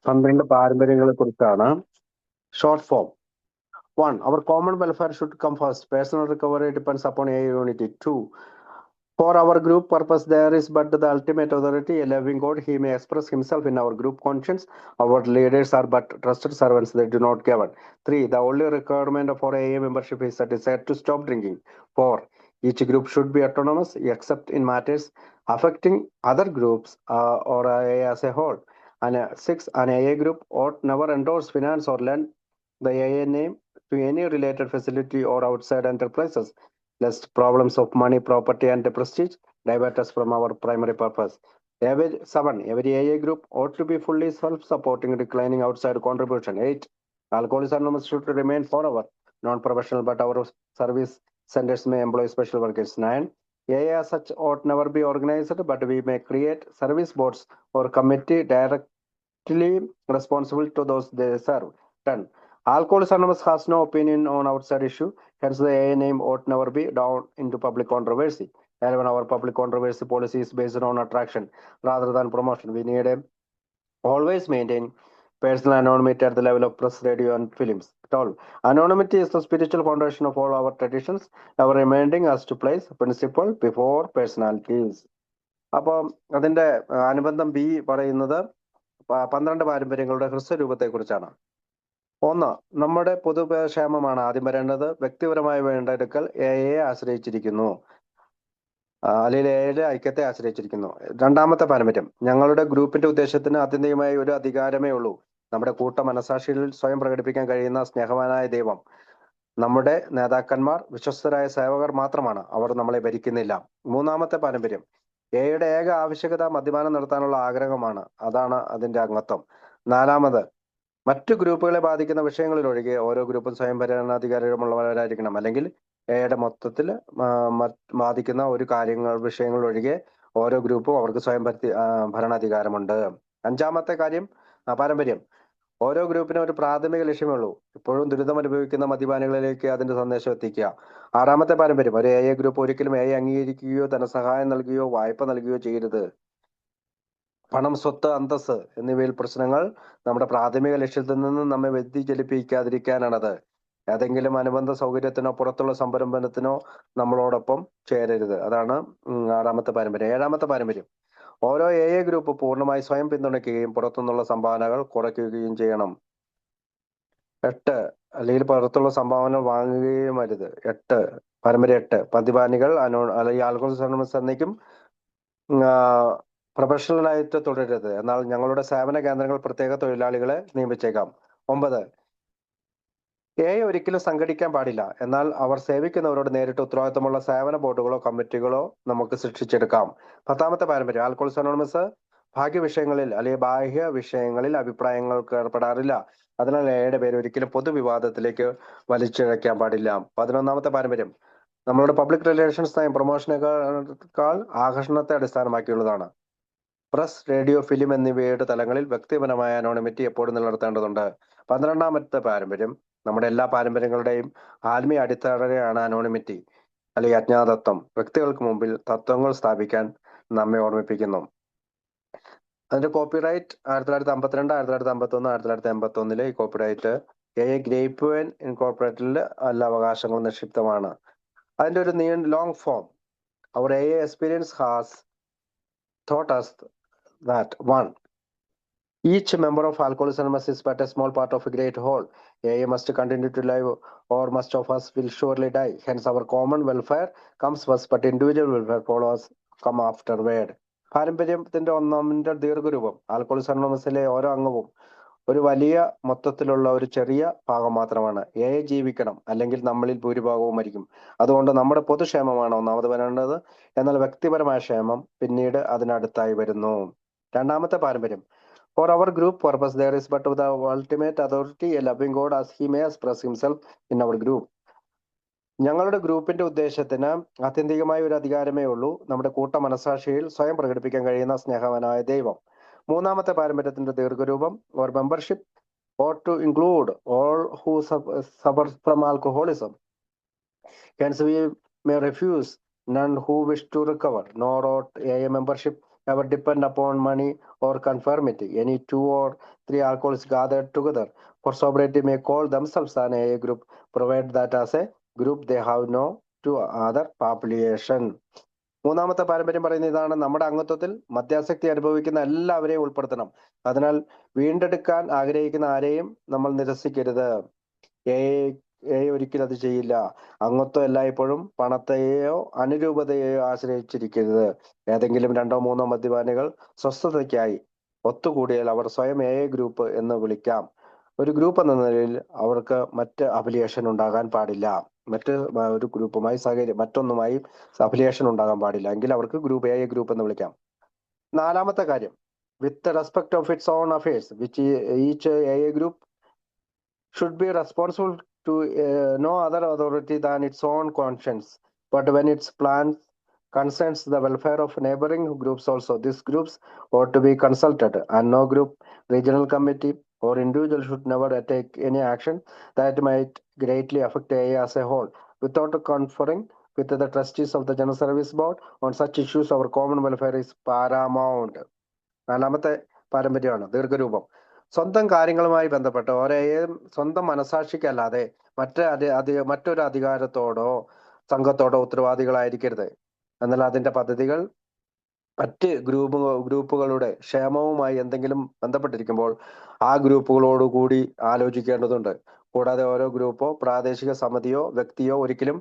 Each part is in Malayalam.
12 പാരമ്പര്യങ്ങളെ കുറിച്ചാണ്. Short form. 1. Our common welfare should come first. Personal recovery depends upon a unity. 2. For our group purpose, there is but the ultimate authority, a loving God. He may express himself in our group conscience. Our leaders are but trusted servants, they do not govern. 3. The only requirement for AA membership is a desire to stop drinking. 4. Each group should be autonomous, except in matters affecting other groups or AA as a whole. And 6. An AA group ought never endorse, finance, or lend the AA name to any related facility or outside enterprises, lest problems of money, property, and prestige divert us from our primary purpose. 7. Every AA group ought to be fully self-supporting, declining outside contribution. 8. Alcoholics Anonymous should remain forever non-professional, but our service centers may employ special workers. 9. AA as such ought never be organized, but we may create service boards or committee directly responsible to those they serve. 10. Alcoholics Anonymous has no opinion on outside issue, hence the AA name ought never be down into public controversy. 11. Our public controversy policy is based on attraction rather than promotion. We need a always maintain personal anonymity at the level of press, radio, and films. 12. Anonymity is the spiritual foundation of all our traditions, ever reminding us to place principle before personalities. അപ്പം അതിന്റെ അനുബന്ധം ബി പറയുന്നത് 12 പാരമ്പര്യങ്ങളുടെ ഹ്രസ്വരൂപത്തെ കുറിച്ചാണ്. 1. നമ്മുടെ പൊതുക്ഷേമമാണ് ആദ്യം വരേണ്ടത്. വ്യക്തിപരമായ വീണ്ടെടുക്കൽ എയെ ആശ്രയിച്ചിരിക്കുന്നു, അല്ലെങ്കിൽ എയുടെ ഐക്യത്തെ ആശ്രയിച്ചിരിക്കുന്നു. 2ാമത്തെ പാരമ്പര്യം, ഞങ്ങളുടെ ഗ്രൂപ്പിന്റെ ഉദ്ദേശത്തിന് ആത്യന്തികമായി ഒരു അധികാരമേ ഉള്ളൂ, നമ്മുടെ കൂട്ട മനസാക്ഷിയിൽ സ്വയം പ്രകടിപ്പിക്കാൻ കഴിയുന്ന സ്നേഹവാനായ ദൈവം. നമ്മുടെ നേതാക്കന്മാർ വിശ്വസ്തരായ സേവകർ മാത്രമാണ്, അവർ നമ്മളെ ഭരിക്കുന്നില്ല. 3ാമത്തെ പാരമ്പര്യം, എയുടെ ഏക ആവശ്യകത മദ്യപാനം നടത്താനുള്ള ആഗ്രഹമാണ്, അതാണ് അതിന്റെ അംഗത്വം. 4ാമത്, മറ്റു ഗ്രൂപ്പുകളെ ബാധിക്കുന്ന വിഷയങ്ങളിൽ ഒഴികെ ഓരോ ഗ്രൂപ്പും സ്വയം ഭരണാധികാരമുള്ളവരായിരിക്കണം, അല്ലെങ്കിൽ എയുടെ മൊത്തത്തിൽ ബാധിക്കുന്ന ഒരു വിഷയങ്ങൾ ഒഴികെ ഓരോ ഗ്രൂപ്പും അവർക്ക് സ്വയം ഭരണാധികാരമുണ്ട്. 5ാമത്തെ പാരമ്പര്യം, ഓരോ ഗ്രൂപ്പിനും ഒരു പ്രാഥമിക ലക്ഷ്യമേ ഉള്ളൂ, ഇപ്പോഴും ദുരിതം അനുഭവിക്കുന്ന മദ്യപാനികളിലേക്ക് അതിന്റെ സന്ദേശം എത്തിക്കുക. 6ാമത്തെ പാരമ്പര്യം, ഒരു AA ഗ്രൂപ്പ് ഒരിക്കലും AA അംഗീകരിക്കുകയോ ധനസഹായം നൽകുകയോ വായ്പ നൽകുകയോ ചെയ്യരുത്. പണം, സ്വത്ത്, അന്തസ്സ് എന്നിവയിൽ പ്രശ്നങ്ങൾ നമ്മുടെ പ്രാഥമിക ലക്ഷ്യത്തിൽ നിന്ന് നമ്മെ വ്യതിചലിപ്പിക്കാതിരിക്കാനാണത്. ഏതെങ്കിലും അനുബന്ധ സൗകര്യത്തിനോ പുറത്തുള്ള സംരംഭനത്തിനോ നമ്മളോടൊപ്പം ചേരരുത്. അതാണ് 6ാമത്തെ പാരമ്പര്യം. 7ാമത്തെ പാരമ്പര്യം, ഓരോ AA ഗ്രൂപ്പ് പൂർണ്ണമായി സ്വയം പിന്തുണയ്ക്കുകയും പുറത്തുനിന്നുള്ള സംഭാവനകൾ കുറയ്ക്കുകയും ചെയ്യണം. 8. അല്ലെങ്കിൽ പുറത്തുള്ള സംഭാവന വാങ്ങുകയും അരുത്. 8 പാരമ്പര്യം. 8 മദ്യപാനികൾ അല്ലെങ്കിൽ ആൽക്കഹോളിക്സ് അനോണിമസ് എന്നേക്കും പ്രൊഫഷണലായിട്ട് തുടരരുത്, എന്നാൽ ഞങ്ങളുടെ സേവന കേന്ദ്രങ്ങൾ പ്രത്യേക തൊഴിലാളികളെ നിയമിച്ചേക്കാം. 9. AA ഒരിക്കലും സംഘടിക്കാൻ പാടില്ല, എന്നാൽ അവർ സേവിക്കുന്നവരോട് നേരിട്ട് ഉത്തരവാദിത്തമുള്ള സേവന ബോർഡുകളോ കമ്മിറ്റികളോ നമുക്ക് സൃഷ്ടിച്ചെടുക്കാം. 10ാമത്തെ പാരമ്പര്യം, ആൽക്കഹോളിക്സ് അനോണിമസ് ഭാഗ്യ വിഷയങ്ങളിൽ അല്ലെങ്കിൽ ബാഹ്യ വിഷയങ്ങളിൽ അഭിപ്രായങ്ങൾക്ക് ഏർപ്പെടാറില്ല, അതിനാൽ എയുടെ പേര് ഒരിക്കലും പൊതുവിവാദത്തിലേക്ക് വലിച്ചിഴയ്ക്കാൻ പാടില്ല. 11ാമത്തെ പാരമ്പര്യം, നമ്മളുടെ പബ്ലിക് റിലേഷൻസ് നയം പ്രൊമോഷനേക്കാൾ ആകർഷണത്തെ അടിസ്ഥാനമാക്കിയുള്ളതാണ്. പ്രസ്, റേഡിയോ, ഫിലിം എന്നിവയുടെ തലങ്ങളിൽ വ്യക്തിപരമായ അനോണിമിറ്റി എപ്പോഴും നിലനിർത്തേണ്ടതുണ്ട്. 12ാമത്തെ പാരമ്പര്യം, നമ്മുടെ എല്ലാ പാരമ്പര്യങ്ങളുടെയും ആത്മീയ അടിത്തറയാണ് അനോണിമിറ്റി അല്ലെങ്കിൽ അജ്ഞാതത്വം. വ്യക്തികൾക്ക് മുമ്പിൽ തത്വങ്ങൾ സ്ഥാപിക്കാൻ നമ്മെ ഓർമ്മിപ്പിക്കുന്നു. അതിന്റെ കോപ്പിറൈറ്റ് 1952, 1951, 1981 ഈ കോപ്പിറൈറ്റ് AA ഗ്രേപ്പ് വൈൻ ഇൻകോർപ്പറേറ്റഡിൽ എല്ലാ അവകാശങ്ങളും നിക്ഷിപ്തമാണ്. അതിന്റെ ഒരു ലോങ് ഫോം, അവർ AA experience has taught us that 1. Each member of Alcoholics Anonymous is but a small part of a great whole. AA must continue to live, or most of us will surely die. Hence, our common welfare comes first, but individual welfare follows come afterward. പാരമ്പര്യത്തിന്റെ 1ാമത്തെ ദീർഘരൂപം, ആൽക്കഹോളിക്സ് അനോണിമസിലെ ഓരോ അംഗവും ഒരു വലിയ മൊത്തത്തിലുള്ള ഒരു ചെറിയ ഭാഗം മാത്രമാണ്. AA ജീവിക്കണം, അല്ലെങ്കിൽ നമ്മളിൽ ഭൂരിഭാഗവും മരിക്കും. അതുകൊണ്ട് നമ്മുടെ പൊതുക്ഷേമമാണ് 1ാമത് വരേണ്ടത്, എന്നാൽ വ്യക്തിപരമായ ക്ഷേമം പിന്നീട് അതിനടുത്തായി വരുന്നു. 2ാമത്തെ പാരമ്പര്യം, for our group purpose there is but the ultimate authority, a loving God, as he may express himself in our group. ഞങ്ങളുടെ ഗ്രൂപ്പിന്റെ ഉദ്ദേശത്തിന് ആത്യന്തികമായ ഒരു അധികാരമേ ഉള്ളൂ, നമ്മുടെ കൂട്ട മനസാക്ഷിയിൽ സ്വയം പ്രകടിപ്പിക്കാൻ കഴിയുന്ന സ്നേഹവാനായ ദൈവം. 3ാമത്തെ പാരമ്പര്യത്തിന്റെ ദീർഘരൂപം, our membership ought to include all who suffer from alcoholism. Hence we may refuse none who wish to recover, nor ought AA membership ever depend upon money or conformity. Any two or three alcoholics gathered together for sobriety may call themselves an AA group, provided that as a group they have no to other population. മൂന്നാമത്തെ പാരമ്പര്യം പറയുന്ന ഇതാണ്: നമ്മുടെ അംഗത്വത്തിൽ മദ്യാസക്തി അനുഭവിക്കുന്ന എല്ലാവരെയും ഉൾപ്പെടുത്തണം. അതിനാൽ വീണ്ടെടുക്കാൻ ആഗ്രഹിക്കുന്ന ആരെയും നമ്മൾ നിരസിക്കരുത്. എ ഒരിക്കലും അത് ചെയ്യില്ല. അംഗത്വം എല്ലായ്പ്പോഴും പണത്തെയോ അനുരൂപതയെയോ ആശ്രയിച്ചിരിക്കരുത്. ഏതെങ്കിലും രണ്ടോ മൂന്നോ മദ്യപാനികൾ സ്വസ്ഥതയ്ക്കായി ഒത്തുകൂടിയാൽ അവർ സ്വയം എ ഗ്രൂപ്പ് എന്ന് വിളിക്കാം. ഒരു ഗ്രൂപ്പ് എന്ന നിലയിൽ അവർക്ക് മറ്റ് അഫിലിയേഷൻ ഉണ്ടാകാൻ പാടില്ല. ഒരു ഗ്രൂപ്പുമായി മറ്റൊന്നുമായി അഫിലിയേഷൻ ഉണ്ടാകാൻ പാടില്ല. എങ്കിൽ അവർക്ക് എ ഗ്രൂപ്പ് എന്ന് വിളിക്കാം. നാലാമത്തെ കാര്യം: with respect of its on affairs which each A group should be responsible to no other authority than its own conscience. But when its plans concerns the welfare of neighboring groups also, these groups ought to be consulted, and no group, regional committee, or individual should never take any action that might greatly affect AA as a whole, without conferring with the trustees of the General Service Board on such issues. Our common welfare is paramount. നാലാമത്തെ പാരമ്പര്യമാണ് ദീർഘരൂപം. സ്വന്തം കാര്യങ്ങളുമായി ബന്ധപ്പെട്ട് ഓരോയും സ്വന്തം മനസാക്ഷിക്കല്ലാതെ മറ്റൊരു അധികാരത്തോടോ സംഘത്തോടോ ഉത്തരവാദികളായിരിക്കരുത്. എന്നാൽ അതിന്റെ പദ്ധതികൾ മറ്റ് ഗ്രൂപ്പുകളുടെ ക്ഷേമവുമായി എന്തെങ്കിലും ബന്ധപ്പെട്ടിരിക്കുമ്പോൾ ആ ഗ്രൂപ്പുകളോടുകൂടി ആലോചിക്കേണ്ടതുണ്ട്. കൂടാതെ ഓരോ ഗ്രൂപ്പോ പ്രാദേശിക സമിതിയോ വ്യക്തിയോ ഒരിക്കലും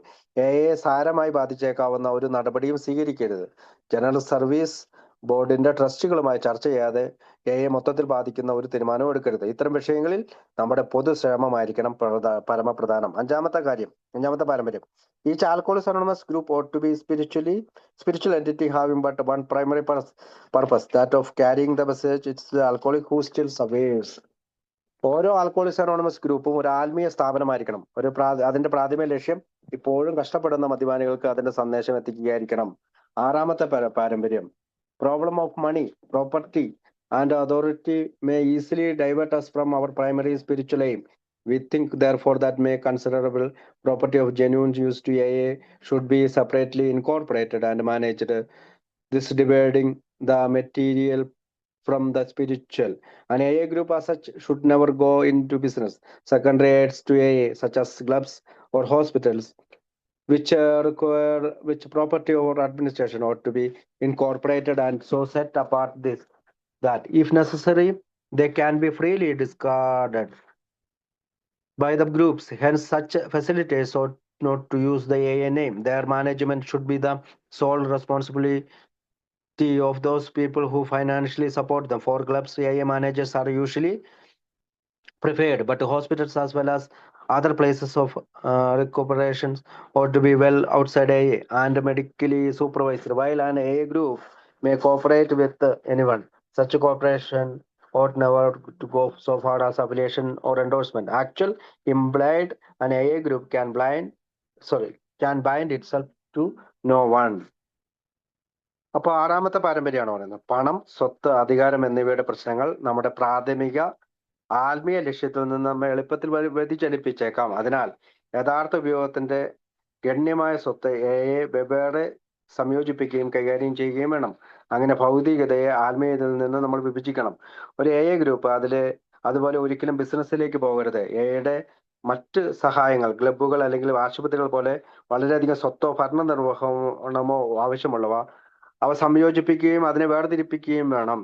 സാരമായി ബാധിച്ചേക്കാവുന്ന ഒരു നടപടിയും സ്വീകരിക്കരുത്. ജനറൽ സർവീസ് ബോർഡിന്റെ ട്രസ്റ്റുകളുമായി ചർച്ച ചെയ്യാതെ മൊത്തത്തിൽ ബാധിക്കുന്ന ഒരു തീരുമാനവും എടുക്കരുത്. ഇത്തരം വിഷയങ്ങളിൽ നമ്മുടെ പൊതുക്ഷേമമായിരിക്കണം പരമപ്രധാനം. അഞ്ചാമത്തെ പാരമ്പര്യം: Each Alcoholics Anonymous group ought to be spiritual entity having but one primary purpose, that of carrying the message. It's the alcoholic who still survives. ഓരോ ആൽക്കഹോളിക്സ് അനോണിമസ് ഗ്രൂപ്പും ഒരു ആത്മീയ സ്ഥാപനമായിരിക്കണം. അതിന്റെ പ്രാഥമിക ലക്ഷ്യം ഇപ്പോഴും കഷ്ടപ്പെടുന്ന മദ്യപാനികൾക്ക് അതിന്റെ സന്ദേശം എത്തിക്കുകയായിരിക്കണം. ആറാമത്തെ പാരമ്പര്യം: Problem of money, property, and authority may easily divert us from our primary spiritual aim. We think, therefore, that considerable property of genuine use to AA should be separately incorporated and managed, this dividing the material from the spiritual. An AA group as such should never go into business. Secondary aids to AA, such as clubs or hospitals, which property or administration ought to be incorporated and so set apart that if necessary they can be freely discarded by the groups. Hence, such facilities ought not to use the AA name. Their management should be the sole responsibility of those people who financially support them. For clubs, AA managers are usually preferred, but hospitals as well as other places of recuperation ought to be well outside AA and medically supervised. While an AA group may cooperate with anyone, such cooperation ought never to go so far as affiliation or endorsement. Actual implied an AA group can bind itself to no one. അപ്പോൾ ആറാമത്തെ പാരമ്പര്യമാണ് പറയുന്നത്: പണം, സ്വത്ത്, അധികാരം എന്നിവയുടെ പ്രശ്നങ്ങൾ നമ്മുടെ പ്രാഥമിക ആത്മീയ ലക്ഷ്യത്തിൽ നിന്ന് നമ്മെ എളുപ്പത്തിൽ വ്യതിചലിപ്പിച്ചേക്കാം. അതിനാൽ യഥാർത്ഥ ഉപയോഗത്തിന്റെ ഗണ്യമായ സ്വത്ത് വെവ്വേറെ സംയോജിപ്പിക്കുകയും കൈകാര്യം ചെയ്യുകയും വേണം. അങ്ങനെ ഭൗതികതയെ ആത്മീയതയിൽ നിന്ന് നമ്മൾ വിഭജിക്കണം. ഒരു ഗ്രൂപ്പ് അതുപോലെ ഒരിക്കലും ബിസിനസ്സിലേക്ക് പോകരുത്. എയുടെ മറ്റ് സഹായങ്ങൾ, ക്ലബ്ബുകൾ അല്ലെങ്കിൽ ആശുപത്രികൾ പോലെ വളരെയധികം സ്വത്തോ ഭരണ നിർവഹണമോ ആവശ്യമുള്ളവ അവ സംയോജിപ്പിക്കുകയും അതിനെ വേർതിരിപ്പിക്കുകയും വേണം.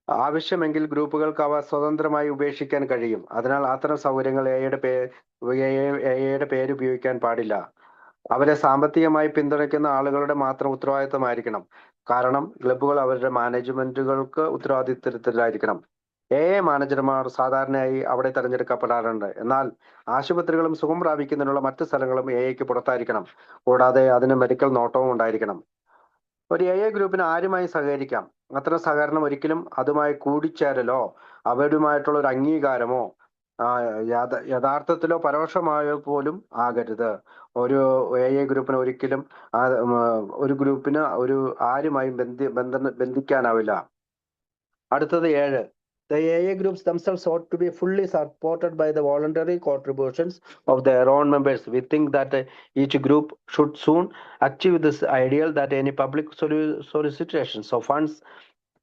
ആവശ്യമെങ്കിൽ ഗ്രൂപ്പുകൾക്ക് അവ സ്വതന്ത്രമായി ഉപേക്ഷിക്കാൻ കഴിയും. അതിനാൽ അത്തരം സൗകര്യങ്ങൾ എയുടെ പേര് ഉപയോഗിക്കാൻ പാടില്ല. അവരെ സാമ്പത്തികമായി പിന്തുണയ്ക്കുന്ന ആളുകളുടെ മാത്രം ഉത്തരവാദിത്തമായിരിക്കണം. കാരണം ക്ലബ്ബുകൾ അവരുടെ മാനേജ്മെന്റുകൾക്ക് ഉത്തരവാദിത്തത്തിലായിരിക്കണം. മാനേജർമാർ സാധാരണയായി അവിടെ തെരഞ്ഞെടുക്കപ്പെടാറുണ്ട്. എന്നാൽ ആശുപത്രികളും സുഖം പ്രാപിക്കുന്നതിനുള്ള മറ്റു സ്ഥലങ്ങളും എക്ക് പുറത്തായിരിക്കണം. കൂടാതെ അതിന് മെഡിക്കൽ നോട്ടവും ഉണ്ടായിരിക്കണം. ഒരു ഗ്രൂപ്പിന് ആരുമായി സഹകരിക്കാം. അത്തരം സഹകരണം ഒരിക്കലും അതുമായി കൂടിച്ചേരലോ അവരുമായിട്ടുള്ള ഒരു അംഗീകാരമോ യഥാർത്ഥത്തിലോ പരോക്ഷമായോ പോലും ആകരുത്. ഒരു ഗ്രൂപ്പിന് ഒരിക്കലും ഒരു ആരുമായും ബന്ധിക്കാനാവില്ല. അടുത്തത് 7. The AA groups themselves ought to be fully supported by the voluntary contributions of their own members. We think that each group should soon achieve this ideal, that any public solicitations of funds,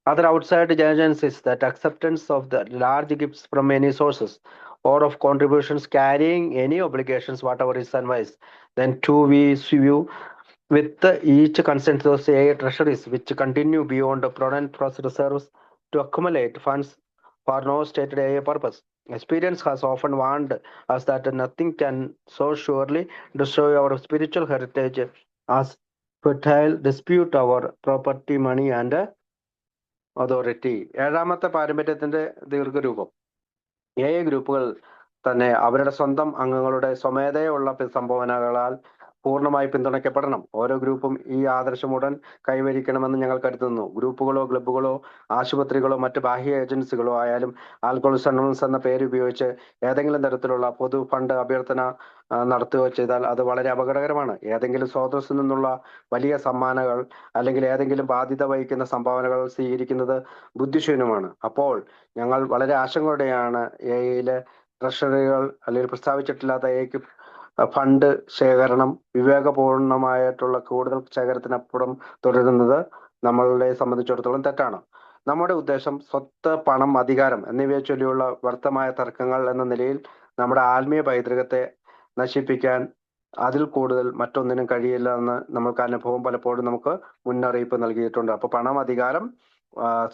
other outside agencies, that acceptance of the large gifts from any sources, or of contributions carrying any obligations, whatever is unwise, then too we view with each consent those AA treasuries which continue beyond the prudent reserves to accumulate funds for no stated AA purpose. Experience has often warned us that nothing can so surely destroy our spiritual heritage as fertile dispute our property, money, and authority. ഏഴാമത്തെ പാരമ്പര്യത്തിന്റെ ദീർഘരൂപം. AA ഗ്രൂപ്പുകൾ തന്നെ അവരുടെ സ്വന്തം അംഗങ്ങളുടെ സ്വമേധയുള്ള സംഭാവനകളാൽ പൂർണ്ണമായി പിന്തുണയ്ക്കപ്പെടണം. ഓരോ ഗ്രൂപ്പും ഈ ആദർശം ഉടൻ കൈവരിക്കണമെന്ന് ഞങ്ങൾ കരുതുന്നു. ഗ്രൂപ്പുകളോ ക്ലബ്ബുകളോ ആശുപത്രികളോ മറ്റ് ബാഹ്യ ഏജൻസികളോ ആയാലും ആൽക്കഹോളിക്സ് അനോണിമസ് എന്ന പേര് ഉപയോഗിച്ച് ഏതെങ്കിലും തരത്തിലുള്ള പൊതു ഫണ്ട് അഭ്യർത്ഥന നടത്തുകയോ ചെയ്താൽ അത് വളരെ അപകടകരമാണ്. ഏതെങ്കിലും സ്രോതസ്സിൽ നിന്നുള്ള വലിയ സമ്മാനങ്ങൾ അല്ലെങ്കിൽ ഏതെങ്കിലും ബാധ്യത വഹിക്കുന്ന സംഭാവനകൾ സ്വീകരിക്കുന്നത് ബുദ്ധിശൂന്യമാണ്. അപ്പോൾ ഞങ്ങൾ വളരെ ആശങ്കയോടെയാണ് എയിലെ ട്രഷറികൾ അല്ലെങ്കിൽ പ്രസ്താവിച്ചിട്ടില്ലാത്ത എക്ക് ഫണ്ട് ശേഖരണം വിവേകപൂർണമായിട്ടുള്ള കൂടുതൽ ശേഖരത്തിനപ്പുറം തുടരുന്നത് നമ്മളെ സംബന്ധിച്ചിടത്തോളം തെറ്റാണ്. നമ്മുടെ ഉദ്ദേശം സ്വത്ത്, പണം, അധികാരം എന്നിവയെ ചൊല്ലിയുള്ള വ്യർത്ഥമായ തർക്കങ്ങൾ എന്ന നിലയിൽ നമ്മുടെ ആത്മീയ പൈതൃകത്തെ നശിപ്പിക്കാൻ അതിൽ കൂടുതൽ മറ്റൊന്നിനും കഴിയില്ല എന്ന് നമ്മൾക്ക് അനുഭവം പലപ്പോഴും നമുക്ക് മുന്നറിയിപ്പ് നൽകിയിട്ടുണ്ട്. അപ്പൊ പണം, അധികാരം,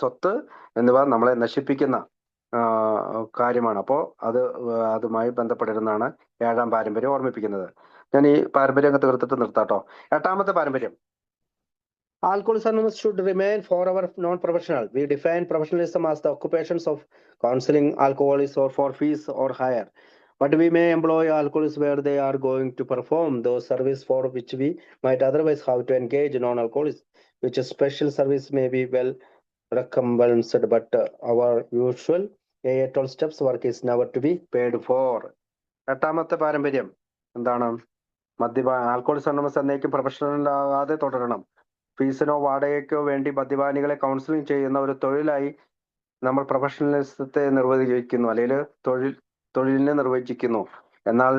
സ്വത്ത് എന്നിവ നമ്മളെ നശിപ്പിക്കുന്ന കാര്യമാണ്. അപ്പോൾ അതുമായി ബന്ധപ്പെട്ടിരുന്നാണ് ഏഴാം പാരമ്പര്യം ഓർമ്മിപ്പിക്കുന്നത്. ഞാൻ ഈ പാരമ്പര്യം തീർത്തിട്ട് നിർത്താട്ടോ. എട്ടാമത്തെ പാരമ്പര്യം. Alcoholics Anonymous should remain forever non-professional. We define professionalism as the occupations of counseling alcoholics or for fees or hire. But we may employ alcoholics where they are going to perform those services for which we might otherwise have to engage non-alcoholics, which a special service may be well recompensed, but our usual AA 12 steps work is never to be paid for. എട്ടാമത്തെ പാരമ്പര്യം എന്താണ്? ആൽക്കഹോളിക്സ് അനോണിമസ് എന്നേക്കും പ്രൊഫഷണൽ ആകാതെ തുടരണം. ഫീസിനോ വാടകയ്ക്കോ വേണ്ടി മദ്യപാനികളെ കൗൺസിലിംഗ് ചെയ്യുന്ന ഒരു തൊഴിലായി നമ്മൾ പ്രൊഫഷണലിസത്തെ നിർവചിക്കുന്നു, അല്ലെങ്കിൽ തൊഴിലിനെ നിർവചിക്കുന്നു. എന്നാൽ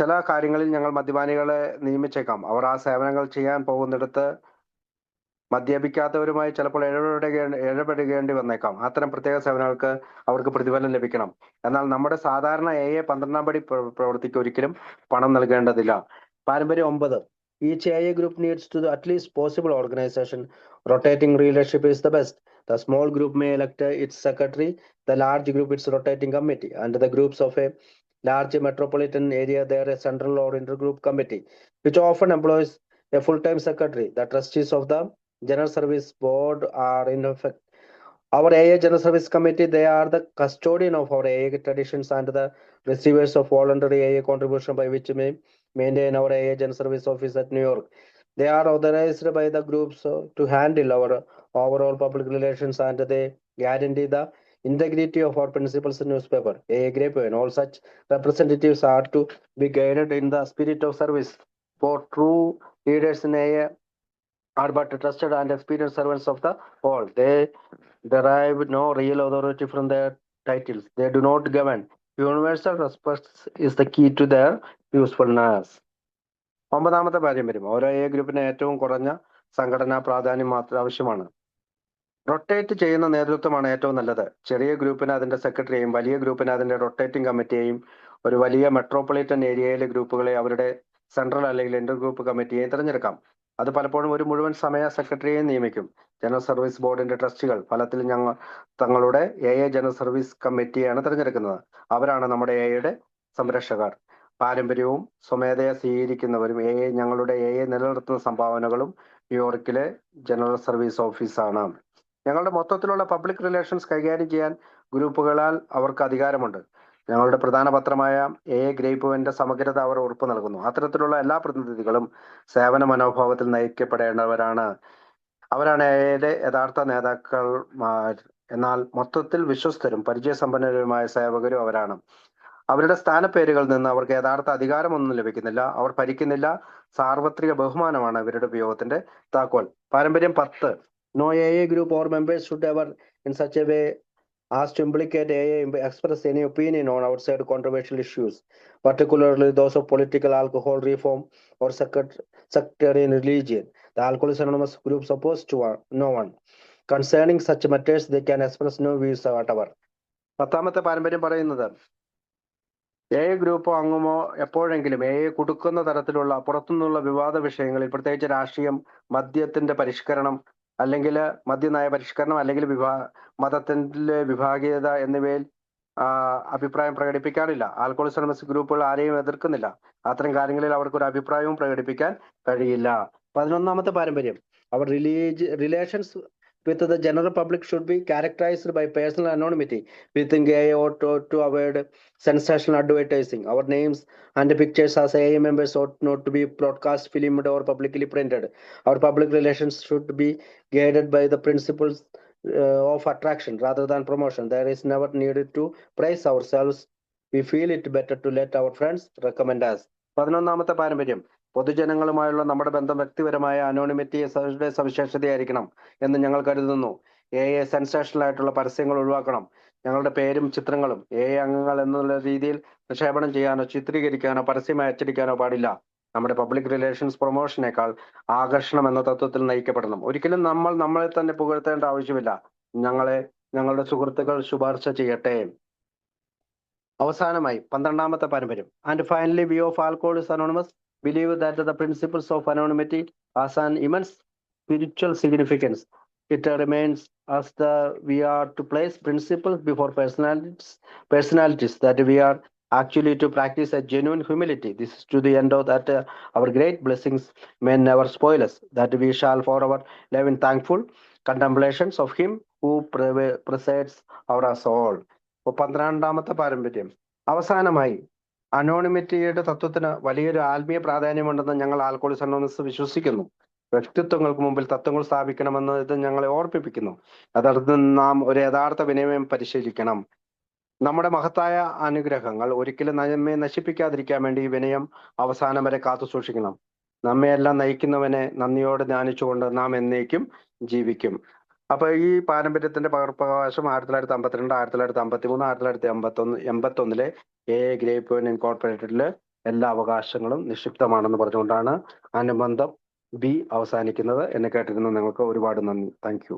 ചില കാര്യങ്ങളിൽ ഞങ്ങൾ മദ്യപാനികളെ നിയമിച്ചേക്കാം. അവർ ആ സേവനങ്ങൾ ചെയ്യാൻ പോകുന്നിടത്ത് മദ്യപിക്കാത്തവരുമായി ചിലപ്പോൾ ഇടപെടുകേണ്ടി വന്നേക്കാം. അത്തരം പ്രത്യേക സേവനങ്ങൾക്ക് അവർക്ക് പ്രതിഫലം ലഭിക്കണം. എന്നാൽ നമ്മുടെ സാധാരണ AA 12-ാം പടി പ്രവൃത്തിക്ക് ഒരിക്കലും പണം നൽകേണ്ടതില്ല. പാരമ്പര്യം 9. Each AA group needs to at least possible organization. Rotating leadership is the best. The small group may elect its secretary, the large group its rotating committee, and the groups of a large metropolitan area there a central or intergroup committee, which often employs a full-time secretary. The trustees of the General Service Board are in effect our AA General Service Committee. They are the custodian of our AA traditions and the receivers of voluntary AA contribution by which may maintain our AA General Service Office at New York. They are authorized by the groups to handle our overall public relations, and they guarantee the integrity of our principals newspaper, AA Grapevine. All such representatives are to be guided in the spirit of service. For true leaders in AA are but trusted and experienced servants of the all. They derive no real authority from their titles. They do not govern. Universal respect is the key to their usefulness. 9-ാമത്തെ പാരമ്പര്യം. ഓരോ AA ഗ്രൂപ്പിന് ഏറ്റവും കുറഞ്ഞ സംഘടനാ പ്രാധാന്യം മാത്രം ആവശ്യമാണ്. റൊട്ടേറ്റ് ചെയ്യുന്ന നേതൃത്വമാണ് ഏറ്റവും നല്ലത്. ചെറിയ ഗ്രൂപ്പിന് അതിന്റെ സെക്രട്ടറിയെയും വലിയ ഗ്രൂപ്പിന് അതിന്റെ റൊട്ടേറ്റിംഗ് കമ്മിറ്റിയെയും ഒരു വലിയ മെട്രോപൊളിറ്റൻ ഏരിയയിലെ ഗ്രൂപ്പുകളെ അവരുടെ സെൻട്രൽ അല്ലെങ്കിൽ ഇന്റർ ഗ്രൂപ്പ് കമ്മിറ്റിയെയും തിരഞ്ഞെടുക്കാം. അത് പലപ്പോഴും ഒരു മുഴുവൻ സമയ സെക്രട്ടറിയെ നിയമിക്കും. ജനറൽ സർവീസ് ബോർഡിന്റെ ട്രസ്റ്റികൾ ഫലത്തിൽ തങ്ങളുടെ AA ജനറൽ സർവീസ് കമ്മിറ്റിയാണ് തിരഞ്ഞെടുക്കുന്നത്. അവരാണ് നമ്മുടെ AAയുടെ സംരക്ഷകർ. പാരമ്പര്യവും സ്വമേധയ സ്വീകരിക്കുന്നവരും ഞങ്ങളുടെ AA നിലനിർത്തുന്ന സംഭാവനകളും ന്യൂയോർക്കിലെ ജനറൽ സർവീസ് ഓഫീസാണ്. ഞങ്ങളുടെ മൊത്തത്തിലുള്ള പബ്ലിക് റിലേഷൻസ് കൈകാര്യം ചെയ്യാൻ ഗ്രൂപ്പുകളാൽ അവർക്ക് അധികാരമുണ്ട്. ഞങ്ങളുടെ പ്രധാന പത്രമായ AA ഗ്രേപ്പ്വൈന്റെ സമഗ്രത അവർ ഉറപ്പു നൽകുന്നു. അത്തരത്തിലുള്ള എല്ലാ പ്രതിനിധികളും സേവന മനോഭാവത്തിൽ നയിക്കപ്പെടേണ്ടവരാണ്. അവരാണ് AAയുടെ യഥാർത്ഥ നേതാക്കന്മാർ. എന്നാൽ മൊത്തത്തിൽ വിശ്വസ്തരും പരിചയസമ്പന്നരുമായ സേവകരും അവരാണ്. അവരുടെ സ്ഥാനപ്പേരുകളിൽ നിന്ന് അവർക്ക് യഥാർത്ഥ അധികാരമൊന്നും ലഭിക്കുന്നില്ല. അവർ ഭരിക്കുന്നില്ല. സാർവത്രിക ബഹുമാനമാണ് ഇവരുടെ ഉപയോഗത്തിന്റെ താക്കോൽ. പാരമ്പര്യം 10. No AA group or members should ever in such a way asked to implicate AA express any opinion on outside controversial issues, particularly those of political, alcohol reform, or sectarian religion. The Alcoholics Anonymous group opposed to no one. Concerning such matters, they can express no views whatever. പത്താമത്തെ പാരമ്പര്യം പറയുന്നത് ഗ്രൂപ്പോ അംഗമോ എപ്പോഴെങ്കിലും കൊടുക്കുന്ന തരത്തിലുള്ള പുറത്തുനിന്നുള്ള വിവാദ വിഷയങ്ങളിൽ, പ്രത്യേകിച്ച് രാഷ്ട്രീയം, മദ്യത്തിന്റെ പരിഷ്കരണം, അല്ലെങ്കിൽ മദ്യനയ പരിഷ്കരണം, അല്ലെങ്കിൽ മതത്തിന്റെ വിഭാഗീയത എന്നിവയിൽ അഭിപ്രായം പ്രകടിപ്പിക്കാറില്ല. ആൽക്കഹോളിക്സ് അനോണിമസ് ഗ്രൂപ്പുകൾ ആരെയും എതിർക്കുന്നില്ല. അത്തരം കാര്യങ്ങളിൽ അവർക്ക് ഒരു അഭിപ്രായവും പ്രകടിപ്പിക്കാൻ കഴിയില്ല. 11ാമത്തെ പാരമ്പര്യം, അവർ relations with the general public should be characterized by personal anonymity. We think AA ought to avoid sensational advertising. Our names and pictures as AA members ought not to be broadcast, filmed, or publicly printed. Our public relations should be guided by the principles of attraction rather than promotion. There is never needed to praise ourselves. We feel it better to let our friends recommend us. 11ാമത്തെ പാരമ്പര്യം, പൊതുജനങ്ങളുമായുള്ള നമ്മുടെ ബന്ധം വ്യക്തിപരമായ അനോണിമിറ്റിയുടെ സവിശേഷതയായിരിക്കണം എന്ന് ഞങ്ങൾ കരുതുന്നു. സെൻസേഷണൽ ആയിട്ടുള്ള പരസ്യങ്ങൾ ഒഴിവാക്കണം. ഞങ്ങളുടെ പേരും ചിത്രങ്ങളും അംഗങ്ങൾ എന്നുള്ള രീതിയിൽ പ്രക്ഷേപണം ചെയ്യാനോ ചിത്രീകരിക്കാനോ പരസ്യമായി അച്ചടിക്കാനോ പാടില്ല. നമ്മുടെ പബ്ലിക് റിലേഷൻസ് പ്രൊമോഷനേക്കാൾ ആകർഷണം എന്ന തത്വത്തിൽ നയിക്കപ്പെടണം. ഒരിക്കലും നമ്മളെ തന്നെ പുകഴ്ത്തേണ്ട ആവശ്യമില്ല. ഞങ്ങളുടെ സുഹൃത്തുക്കൾ ശുപാർശ ചെയ്യട്ടെ. അവസാനമായി 12ാമത്തെ പാരമ്പര്യം, and finally we of alcoholics anonymous believe that the principles of anonymity has an immense spiritual significance. It remains as we are to place principles before personalities, that we are actually to practice a genuine humility. This is to the end of that our great blessings may never spoil us, that we shall forever live in thankful contemplations of Him who presides over us all. 12ാമത്തെ പാരമ്പര്യം, അവസാനമായി അനോണിമിറ്റിയുടെ തത്വത്തിന് വലിയൊരു ആത്മീയ പ്രാധാന്യമുണ്ടെന്ന് ഞങ്ങൾ ആൽക്കഹോളിക്സ് അനോണിമസ് വിശ്വസിക്കുന്നു. വ്യക്തിത്വങ്ങൾക്ക് മുമ്പിൽ തത്വങ്ങൾ സ്ഥാപിക്കണമെന്ന് ഇത് ഞങ്ങളെ ഓർമ്മിപ്പിക്കുന്നു. അതർത്ഥം നാം ഒരു യഥാർത്ഥ വിനയം പരിശീലിക്കണം. നമ്മുടെ മഹത്തായ അനുഗ്രഹങ്ങൾ ഒരിക്കലും നമ്മെ നശിപ്പിക്കാതിരിക്കാൻ വേണ്ടി ഈ വിനയം അവസാനം വരെ കാത്തു സൂക്ഷിക്കണം. നമ്മയെല്ലാം നയിക്കുന്നവനെ നന്ദിയോടെ ധ്യാനിച്ചുകൊണ്ട് നാം എന്നേക്കും ജീവിക്കും. അപ്പൊ ഈ പാരമ്പര്യത്തിന്റെ പകർപ്പവകാശം 1952, 1953, 1981 ഗ്രേപ്പ് ഇൻകോർപ്പറേറ്റഡില് എല്ലാ അവകാശങ്ങളും നിക്ഷിപ്തമാണെന്ന് പറഞ്ഞുകൊണ്ടാണ് അനുബന്ധം ബി അവസാനിക്കുന്നത്. എന്നെ കേട്ടിരുന്നു നിങ്ങൾക്ക് ഒരുപാട് നന്ദി. Thank you.